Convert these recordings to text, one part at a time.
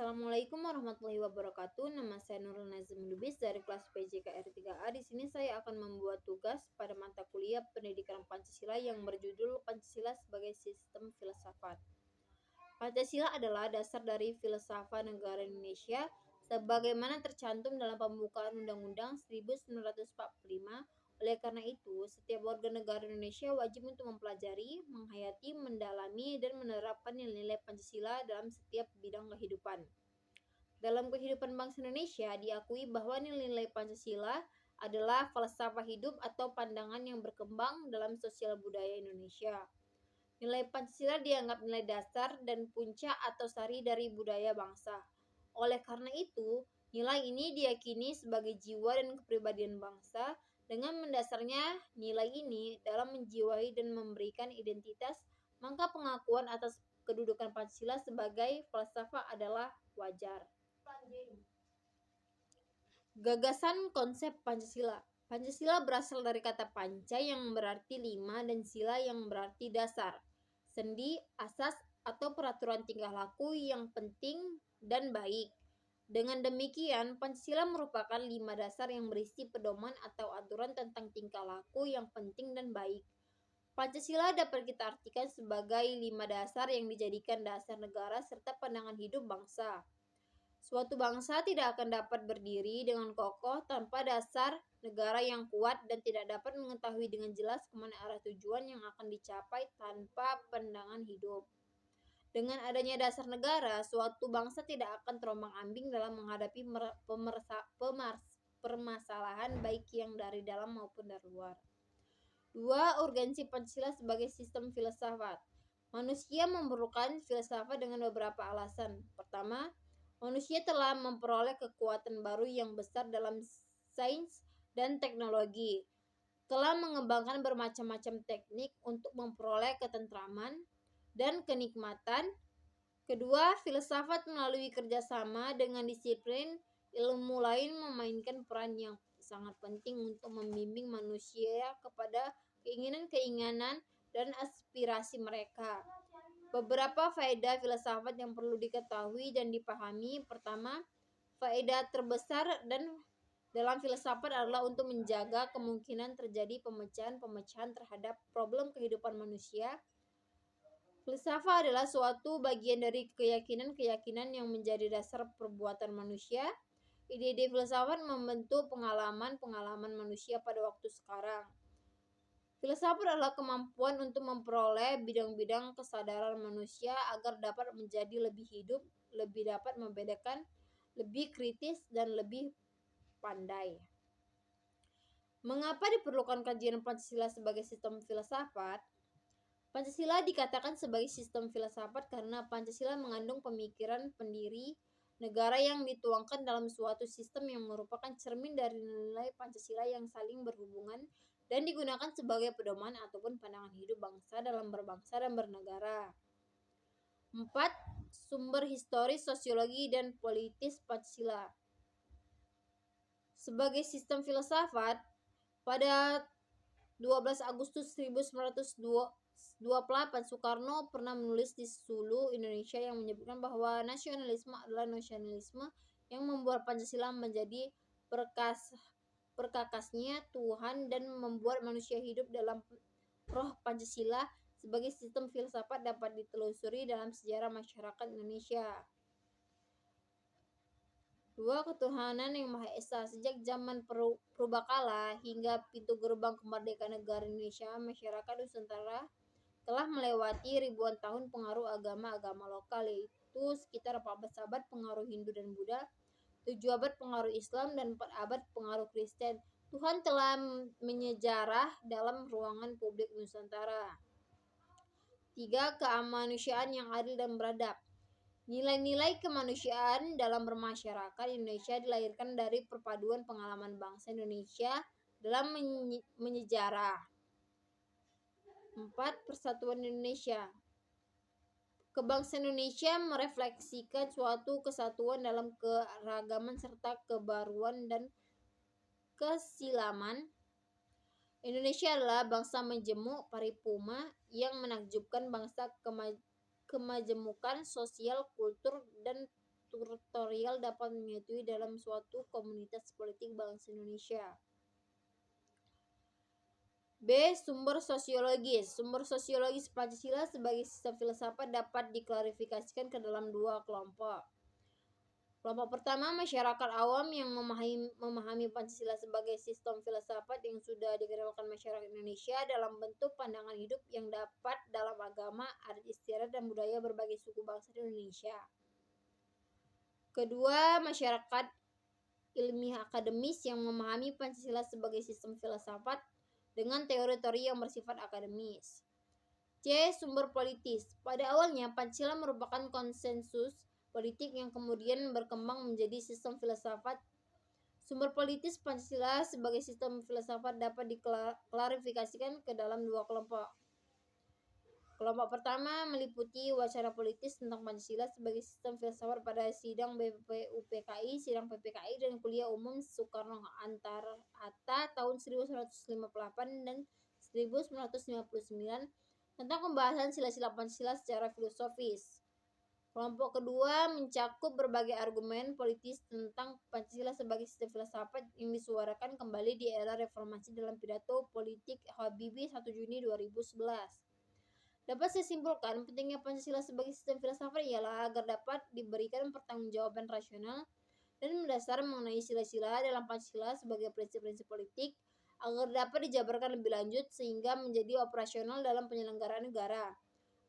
Assalamualaikum warahmatullahi wabarakatuh. Nama saya Nurul Nazim Lubis dari kelas PJKR 3A. Di sini saya akan membuat tugas pada mata kuliah Pendidikan Pancasila yang berjudul Pancasila sebagai Sistem Filsafat. Pancasila adalah dasar dari filsafat negara Indonesia sebagaimana tercantum dalam pembukaan Undang-Undang 1945. Oleh karena itu, setiap warga negara Indonesia wajib untuk mempelajari, menghayati, mendalami, dan menerapkan nilai-nilai Pancasila dalam setiap bidang kehidupan. Dalam kehidupan bangsa Indonesia, diakui bahwa nilai-nilai Pancasila adalah falsafah hidup atau pandangan yang berkembang dalam sosial budaya Indonesia. Nilai Pancasila dianggap nilai dasar dan puncak atau sari dari budaya bangsa. Oleh karena itu, nilai ini diyakini sebagai jiwa dan kepribadian bangsa. Dengan mendasarnya nilai ini dalam menjiwai dan memberikan identitas, maka pengakuan atas kedudukan Pancasila sebagai falsafah adalah wajar. Gagasan konsep Pancasila. Pancasila berasal dari kata panca yang berarti lima dan sila yang berarti dasar, sendi, asas, atau peraturan tingkah laku yang penting dan baik. Dengan demikian, Pancasila merupakan 5 dasar yang berisi pedoman atau aturan tentang tingkah laku yang penting dan baik. Pancasila dapat kita artikan sebagai 5 dasar yang dijadikan dasar negara serta pandangan hidup bangsa. Suatu bangsa tidak akan dapat berdiri dengan kokoh tanpa dasar negara yang kuat dan tidak dapat mengetahui dengan jelas kemana arah tujuan yang akan dicapai tanpa pandangan hidup. Dengan adanya dasar negara, suatu bangsa tidak akan terombang-ambing dalam menghadapi permasalahan baik yang dari dalam maupun dari luar. 2. Urgensi Pancasila sebagai sistem filsafat. Manusia memerlukan filsafat dengan beberapa alasan. Pertama, manusia telah memperoleh kekuatan baru yang besar dalam sains dan teknologi, telah mengembangkan bermacam-macam teknik untuk memperoleh ketentraman dan kenikmatan. Kedua, filsafat melalui kerjasama dengan disiplin ilmu lain memainkan peran yang sangat penting untuk membimbing manusia kepada keinginan-keinginan dan aspirasi mereka. Beberapa faedah filsafat yang perlu diketahui dan dipahami. Pertama, faedah terbesar dan dalam filsafat adalah untuk menjaga kemungkinan terjadi pemecahan-pemecahan terhadap problem kehidupan manusia. Filsafat adalah suatu bagian dari keyakinan-keyakinan yang menjadi dasar perbuatan manusia. Ide-ide filsafat membentuk pengalaman-pengalaman manusia pada waktu sekarang. Filsafat adalah kemampuan untuk memperoleh bidang-bidang kesadaran manusia agar dapat menjadi lebih hidup, lebih dapat membedakan, lebih kritis, dan lebih pandai. Mengapa diperlukan kajian Pancasila sebagai sistem filsafat? Pancasila dikatakan sebagai sistem filsafat karena Pancasila mengandung pemikiran pendiri negara yang dituangkan dalam suatu sistem yang merupakan cermin dari nilai Pancasila yang saling berhubungan dan digunakan sebagai pedoman ataupun pandangan hidup bangsa dalam berbangsa dan bernegara. 4. Sumber historis, sosiologi, dan politis Pancasila. Sebagai sistem filsafat, pada 12 Agustus 1928, Soekarno pernah menulis di Sulu, Indonesia yang menyebutkan bahwa nasionalisme adalah nasionalisme yang membuat Pancasila menjadi perkakasnya Tuhan dan membuat manusia hidup dalam roh Pancasila. Sebagai sistem filsafat dapat ditelusuri dalam sejarah masyarakat Indonesia. 2. Ketuhanan yang Maha Esa. Sejak zaman purbakala hingga pintu gerbang kemerdekaan negara Indonesia, masyarakat Nusantara telah melewati ribuan tahun pengaruh agama-agama lokal, yaitu sekitar 14 abad pengaruh Hindu dan Buddha, 7 abad pengaruh Islam, dan 4 abad pengaruh Kristen. Tuhan telah menyejarah dalam ruangan publik Nusantara. 3. Kemanusiaan yang adil dan beradab. Nilai-nilai kemanusiaan dalam bermasyarakat Indonesia dilahirkan dari perpaduan pengalaman bangsa Indonesia dalam menyejarah. 4. Persatuan Indonesia. Kebangsaan Indonesia merefleksikan suatu kesatuan dalam keragaman serta kebaruan dan kesilaman. Indonesia adalah bangsa majemuk paripurna yang menakjubkan, bangsa kemajemukan sosial, kultur, dan tutorial dapat menyetujui dalam suatu komunitas politik bangsa Indonesia. B. Sumber sosiologis. Sumber sosiologis Pancasila sebagai sistem filsafat dapat diklarifikasikan ke dalam dua kelompok. Kelompok pertama, masyarakat awam yang memahami Pancasila sebagai sistem filsafat yang sudah dikenalkan masyarakat Indonesia dalam bentuk pandangan hidup yang dapat dalam agama, adat istiadat, dan budaya berbagai suku bangsa di Indonesia. Kedua, masyarakat ilmiah akademis yang memahami Pancasila sebagai sistem filsafat dengan teori-teori yang bersifat akademis. C. Sumber politis. Pada awalnya, Pancasila merupakan konsensus politik yang kemudian berkembang menjadi sistem filsafat. Sumber politis Pancasila sebagai sistem filsafat dapat diklarifikasikan ke dalam dua kelompok. Kelompok pertama meliputi wacana politis tentang Pancasila sebagai sistem filsafat pada sidang BPUPKI, sidang PPKI, dan kuliah umum Soekarno-Hatta tahun 1958 dan 1959 tentang pembahasan sila-sila Pancasila secara filosofis. Kelompok kedua mencakup berbagai argumen politis tentang Pancasila sebagai sistem filsafat yang disuarakan kembali di era reformasi dalam pidato politik Habibie 1 Juni 2011. Dapat saya simpulkan, pentingnya Pancasila sebagai sistem filsafat ialah agar dapat diberikan pertanggungjawaban rasional dan mendasar mengenai sila-sila dalam Pancasila sebagai prinsip-prinsip politik, agar dapat dijabarkan lebih lanjut sehingga menjadi operasional dalam penyelenggaraan negara,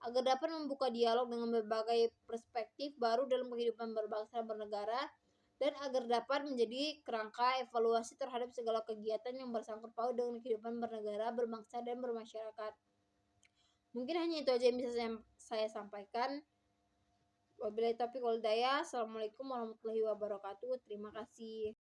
agar dapat membuka dialog dengan berbagai perspektif baru dalam kehidupan berbangsa dan bernegara, dan agar dapat menjadi kerangka evaluasi terhadap segala kegiatan yang bersangkut paut dengan kehidupan bernegara, berbangsa, dan bermasyarakat. Mungkin hanya itu aja yang bisa saya sampaikan. Wabillahi taufiq wal hidayah. Assalamualaikum warahmatullahi wabarakatuh. Terima kasih.